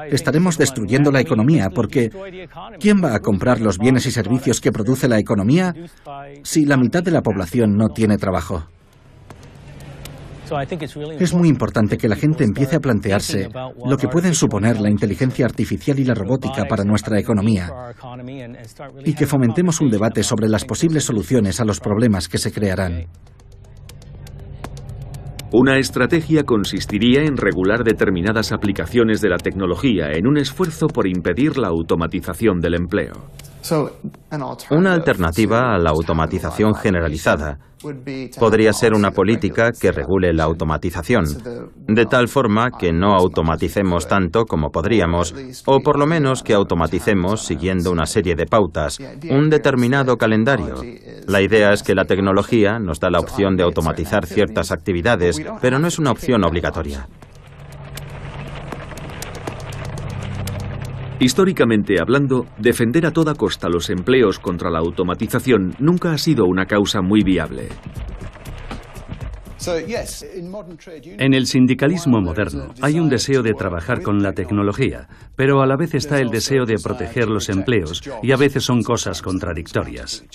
Estaremos destruyendo la economía porque ¿quién va a comprar los bienes y servicios que produce la economía si la mitad de la población no tiene trabajo? Es muy importante que la gente empiece a plantearse lo que pueden suponer la inteligencia artificial y la robótica para nuestra economía y que fomentemos un debate sobre las posibles soluciones a los problemas que se crearán. Una estrategia consistiría en regular determinadas aplicaciones de la tecnología en un esfuerzo por impedir la automatización del empleo. Una alternativa a la automatización generalizada podría ser una política que regule la automatización, de tal forma que no automaticemos tanto como podríamos, o por lo menos que automaticemos siguiendo una serie de pautas, un determinado calendario. La idea es que la tecnología nos da la opción de automatizar ciertas actividades, pero no es una opción obligatoria. Históricamente hablando, defender a toda costa los empleos contra la automatización nunca ha sido una causa muy viable. En el sindicalismo moderno hay un deseo de trabajar con la tecnología, pero a la vez está el deseo de proteger los empleos y a veces son cosas contradictorias.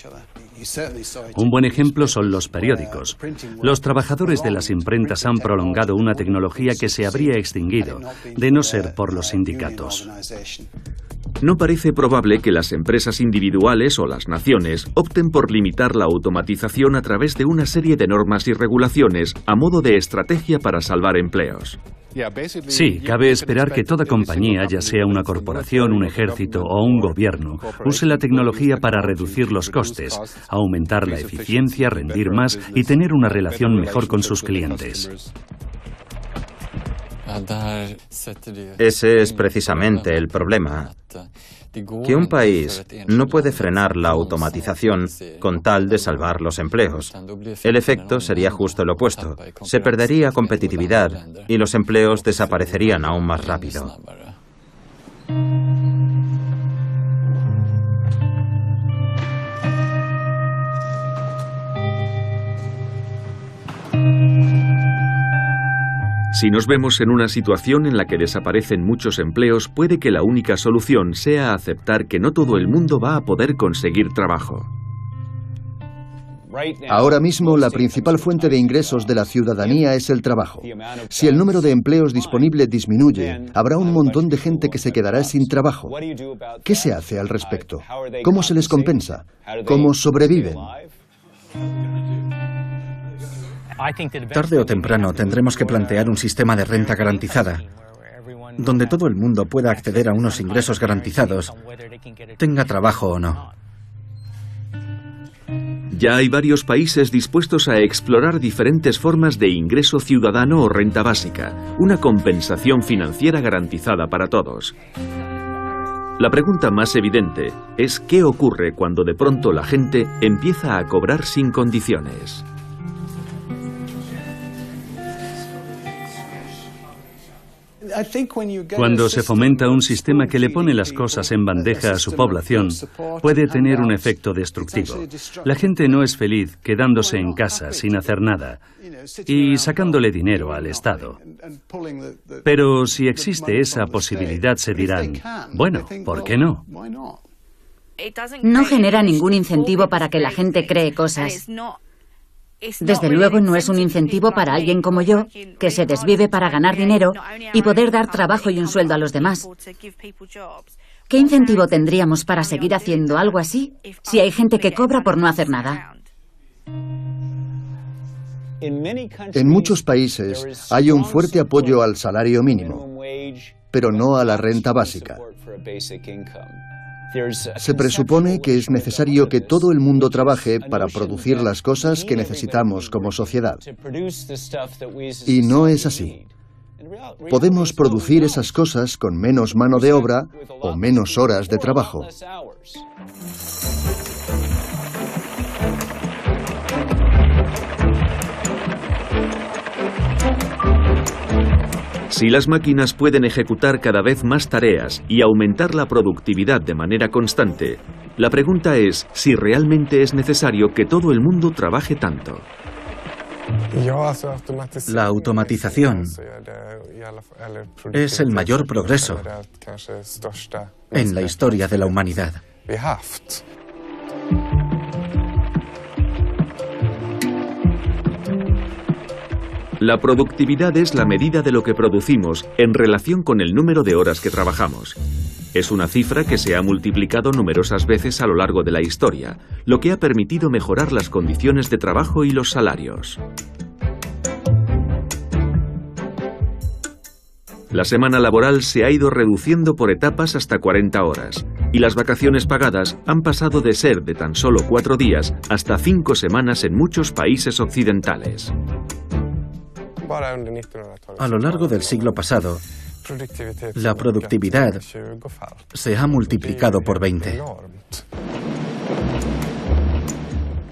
Un buen ejemplo son los periódicos. Los trabajadores de las imprentas han prolongado una tecnología que se habría extinguido, de no ser por los sindicatos. No parece probable que las empresas individuales o las naciones opten por limitar la automatización a través de una serie de normas y regulaciones a modo de estrategia para salvar empleos. Sí, cabe esperar que toda compañía, ya sea una corporación, un ejército o un gobierno, use la tecnología para reducir los costes, aumentar la eficiencia, rendir más y tener una relación mejor con sus clientes. Ese es precisamente el problema, que un país no puede frenar la automatización con tal de salvar los empleos. El efecto sería justo el opuesto. Se perdería competitividad y los empleos desaparecerían aún más rápido. Si nos vemos en una situación en la que desaparecen muchos empleos, puede que la única solución sea aceptar que no todo el mundo va a poder conseguir trabajo. Ahora mismo, la principal fuente de ingresos de la ciudadanía es el trabajo. Si el número de empleos disponibles disminuye, habrá un montón de gente que se quedará sin trabajo. ¿Qué se hace al respecto? ¿Cómo se les compensa? ¿Cómo sobreviven? Tarde o temprano tendremos que plantear un sistema de renta garantizada, donde todo el mundo pueda acceder a unos ingresos garantizados, tenga trabajo o no. Ya hay varios países dispuestos a explorar diferentes formas de ingreso ciudadano o renta básica, una compensación financiera garantizada para todos. La pregunta más evidente es ¿qué ocurre cuando de pronto la gente empieza a cobrar sin condiciones? Cuando se fomenta un sistema que le pone las cosas en bandeja a su población, puede tener un efecto destructivo. La gente no es feliz quedándose en casa sin hacer nada y sacándole dinero al Estado. Pero si existe esa posibilidad, se dirán, bueno, ¿por qué no? No genera ningún incentivo para que la gente cree cosas. Desde luego no es un incentivo para alguien como yo, que se desvive para ganar dinero y poder dar trabajo y un sueldo a los demás. ¿Qué incentivo tendríamos para seguir haciendo algo así si hay gente que cobra por no hacer nada? En muchos países hay un fuerte apoyo al salario mínimo, pero no a la renta básica. Se presupone que es necesario que todo el mundo trabaje para producir las cosas que necesitamos como sociedad. Y no es así. Podemos producir esas cosas con menos mano de obra o menos horas de trabajo. Si las máquinas pueden ejecutar cada vez más tareas y aumentar la productividad de manera constante, la pregunta es si realmente es necesario que todo el mundo trabaje tanto. La automatización es el mayor progreso en la historia de la humanidad. La productividad es la medida de lo que producimos en relación con el número de horas que trabajamos. Es una cifra que se ha multiplicado numerosas veces a lo largo de la historia, lo que ha permitido mejorar las condiciones de trabajo y los salarios. La semana laboral se ha ido reduciendo por etapas hasta 40 horas, y las vacaciones pagadas han pasado de ser de tan solo 4 días hasta 5 semanas en muchos países occidentales. A lo largo del siglo pasado, la productividad se ha multiplicado por 20.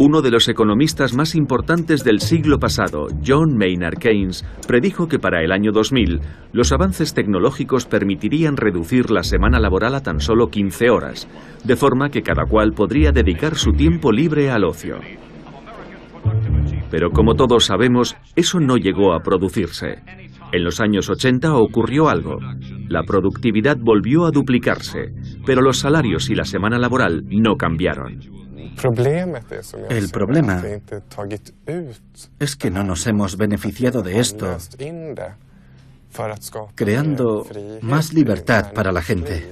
Uno de los economistas más importantes del siglo pasado, John Maynard Keynes, predijo que para el año 2000 los avances tecnológicos permitirían reducir la semana laboral a tan solo 15 horas, de forma que cada cual podría dedicar su tiempo libre al ocio. Pero como todos sabemos, eso no llegó a producirse. En los años 80 ocurrió algo. La productividad volvió a duplicarse, pero los salarios y la semana laboral no cambiaron. El problema es que no nos hemos beneficiado de esto, creando más libertad para la gente.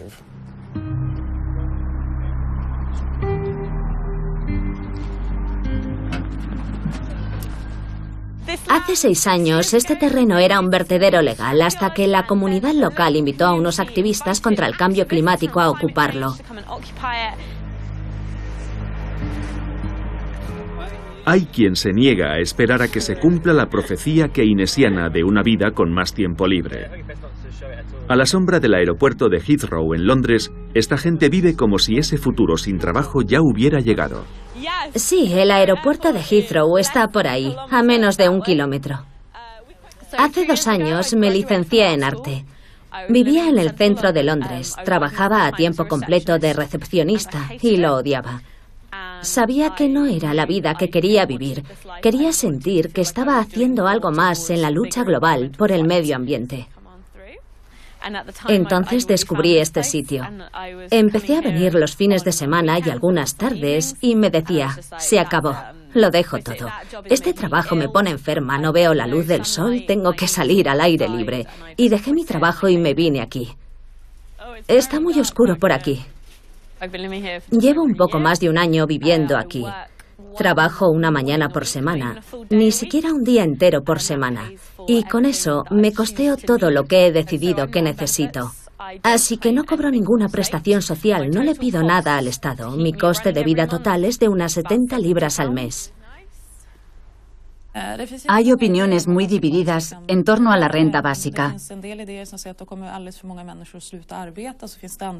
Hace 6 años, este terreno era un vertedero legal hasta que la comunidad local invitó a unos activistas contra el cambio climático a ocuparlo. Hay quien se niega a esperar a que se cumpla la profecía keynesiana de una vida con más tiempo libre. A la sombra del aeropuerto de Heathrow en Londres, esta gente vive como si ese futuro sin trabajo ya hubiera llegado. Sí, el aeropuerto de Heathrow está por ahí, a menos de 1 kilómetro. Hace 2 años me licencié en arte. Vivía en el centro de Londres, trabajaba a tiempo completo de recepcionista y lo odiaba. Sabía que no era la vida que quería vivir. Quería sentir que estaba haciendo algo más en la lucha global por el medio ambiente. Entonces descubrí este sitio. Empecé a venir los fines de semana y algunas tardes y me decía, se acabó, lo dejo todo. Este trabajo me pone enferma, no veo la luz del sol, tengo que salir al aire libre. Y dejé mi trabajo y me vine aquí. Está muy oscuro por aquí. Llevo un poco más de 1 año viviendo aquí. Trabajo 1 mañana por semana, ni siquiera un día entero por semana. Y con eso me costeo todo lo que he decidido que necesito. Así que no cobro ninguna prestación social, no le pido nada al Estado. Mi coste de vida total es de unas 70 libras al mes. Hay opiniones muy divididas en torno a la renta básica.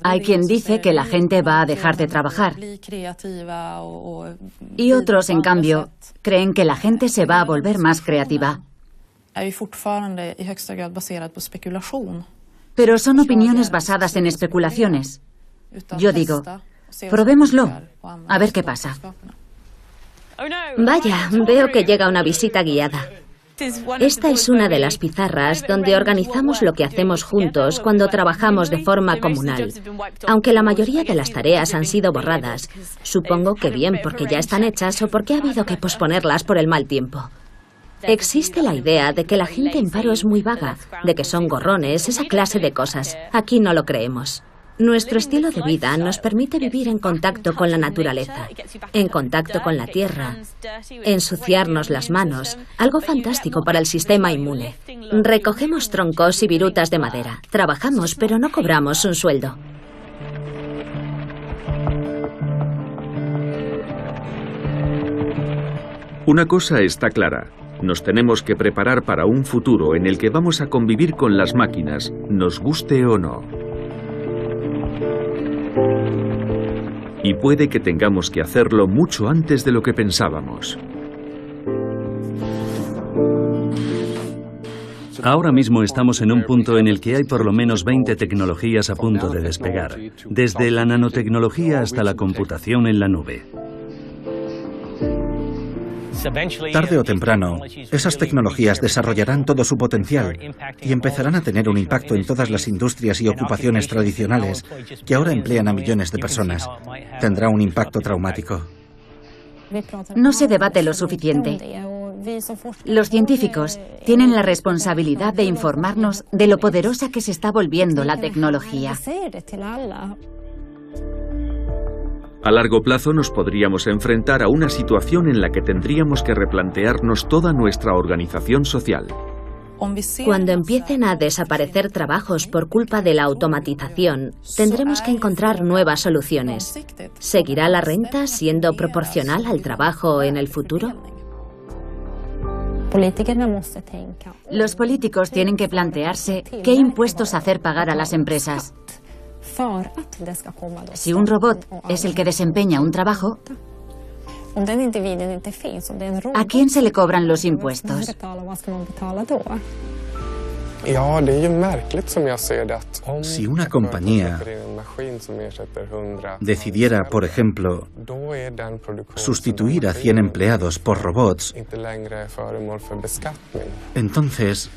Hay quien dice que la gente va a dejar de trabajar. Y otros, en cambio, creen que la gente se va a volver más creativa. Pero son opiniones basadas en especulaciones. Yo digo, probémoslo, a ver qué pasa. Vaya, veo que llega una visita guiada. Esta es una de las pizarras donde organizamos lo que hacemos juntos cuando trabajamos de forma comunal. Aunque la mayoría de las tareas han sido borradas, supongo que bien porque ya están hechas o porque ha habido que posponerlas por el mal tiempo. Existe la idea de que la gente en paro es muy vaga, de que son gorrones, esa clase de cosas. Aquí no lo creemos. Nuestro estilo de vida nos permite vivir en contacto con la naturaleza, en contacto con la tierra, ensuciarnos las manos, algo fantástico para el sistema inmune. Recogemos troncos y virutas de madera, trabajamos pero no cobramos un sueldo. Una cosa está clara, nos tenemos que preparar para un futuro en el que vamos a convivir con las máquinas, nos guste o no. Y puede que tengamos que hacerlo mucho antes de lo que pensábamos. Ahora mismo estamos en un punto en el que hay por lo menos 20 tecnologías a punto de despegar, desde la nanotecnología hasta la computación en la nube. Tarde o temprano, esas tecnologías desarrollarán todo su potencial y empezarán a tener un impacto en todas las industrias y ocupaciones tradicionales que ahora emplean a millones de personas. Tendrá un impacto traumático. No se debate lo suficiente. Los científicos tienen la responsabilidad de informarnos de lo poderosa que se está volviendo la tecnología. A largo plazo nos podríamos enfrentar a una situación en la que tendríamos que replantearnos toda nuestra organización social. Cuando empiecen a desaparecer trabajos por culpa de la automatización, tendremos que encontrar nuevas soluciones. ¿Seguirá la renta siendo proporcional al trabajo en el futuro? Los políticos tienen que plantearse qué impuestos hacer pagar a las empresas. Si un robot es el que desempeña un trabajo, ¿A quién se le cobran los impuestos? Si una compañía decidiera, por ejemplo, sustituir a 100 empleados por robots, entonces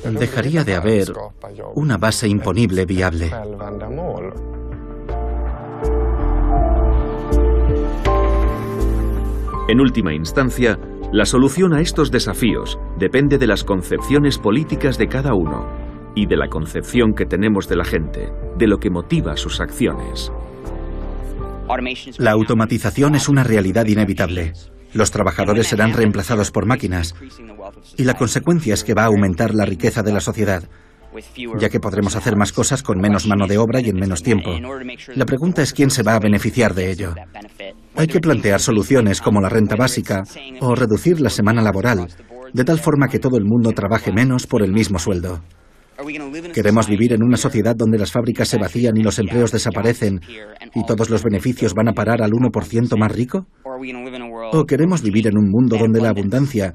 dejaría de haber una base imponible viable. En última instancia, la solución a estos desafíos depende de las concepciones políticas de cada uno y de la concepción que tenemos de la gente, de lo que motiva sus acciones. La automatización es una realidad inevitable. Los trabajadores serán reemplazados por máquinas y la consecuencia es que va a aumentar la riqueza de la sociedad, ya que podremos hacer más cosas con menos mano de obra y en menos tiempo. La pregunta es quién se va a beneficiar de ello. Hay que plantear soluciones como la renta básica o reducir la semana laboral, de tal forma que todo el mundo trabaje menos por el mismo sueldo. ¿Queremos vivir en una sociedad donde las fábricas se vacían y los empleos desaparecen y todos los beneficios van a parar al 1% más rico? ¿O queremos vivir en un mundo donde la abundancia,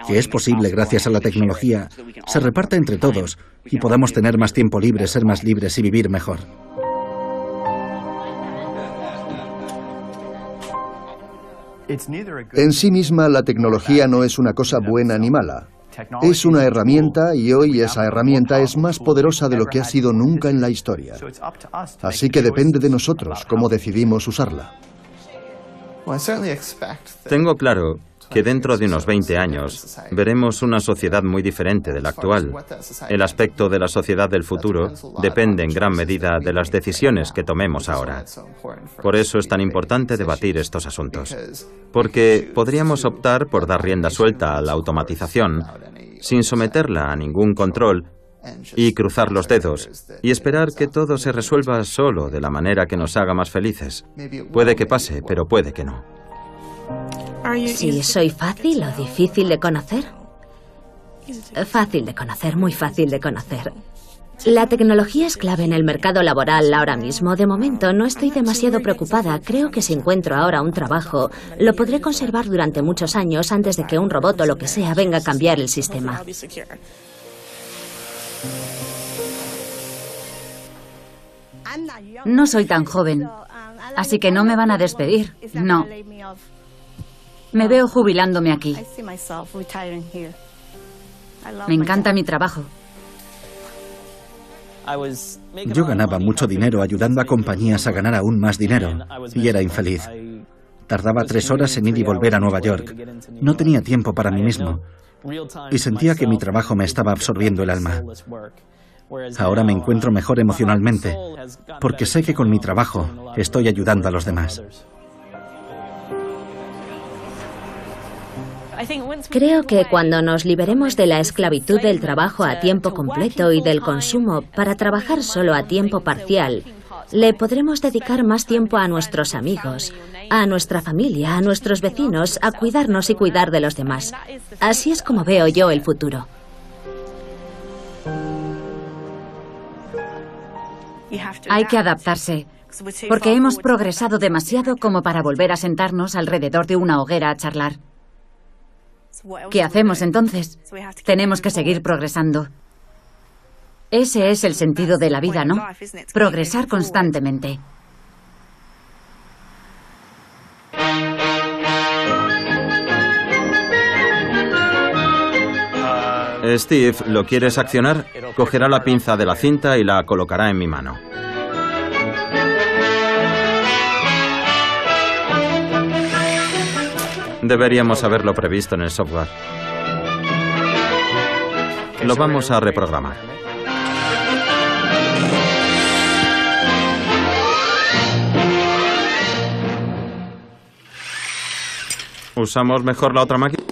que es posible gracias a la tecnología, se reparta entre todos y podamos tener más tiempo libre, ser más libres y vivir mejor? En sí misma, la tecnología no es una cosa buena ni mala. Es una herramienta y hoy esa herramienta es más poderosa de lo que ha sido nunca en la historia. Así que depende de nosotros cómo decidimos usarla. Tengo claro que dentro de unos 20 años veremos una sociedad muy diferente de la actual. El aspecto de la sociedad del futuro depende en gran medida de las decisiones que tomemos ahora. Por eso es tan importante debatir estos asuntos. Porque podríamos optar por dar rienda suelta a la automatización sin someterla a ningún control y cruzar los dedos y esperar que todo se resuelva solo de la manera que nos haga más felices. Puede que pase, pero puede que no. Si soy fácil o difícil de conocer. Fácil de conocer, muy fácil de conocer. La tecnología es clave en el mercado laboral ahora mismo. De momento no estoy demasiado preocupada. Creo que si encuentro ahora un trabajo, lo podré conservar durante muchos años antes de que un robot o lo que sea venga a cambiar el sistema. No soy tan joven, así que no me van a despedir. No. Me veo jubilándome aquí. Me encanta mi trabajo. Yo ganaba mucho dinero ayudando a compañías a ganar aún más dinero y era infeliz. Tardaba 3 horas en ir y volver a Nueva York. No tenía tiempo para mí mismo y sentía que mi trabajo me estaba absorbiendo el alma. Ahora me encuentro mejor emocionalmente porque sé que con mi trabajo estoy ayudando a los demás. Creo que cuando nos liberemos de la esclavitud del trabajo a tiempo completo y del consumo para trabajar solo a tiempo parcial, le podremos dedicar más tiempo a nuestros amigos, a nuestra familia, a nuestros vecinos, a cuidarnos y cuidar de los demás. Así es como veo yo el futuro. Hay que adaptarse, porque hemos progresado demasiado como para volver a sentarnos alrededor de una hoguera a charlar. ¿Qué hacemos entonces? Tenemos que seguir progresando. Ese es el sentido de la vida, ¿no? Progresar constantemente. Steve, ¿lo quieres accionar? Cogerá la pinza de la cinta y la colocará en mi mano. Deberíamos haberlo previsto en el software. Lo vamos a reprogramar. ¿Usamos mejor la otra máquina?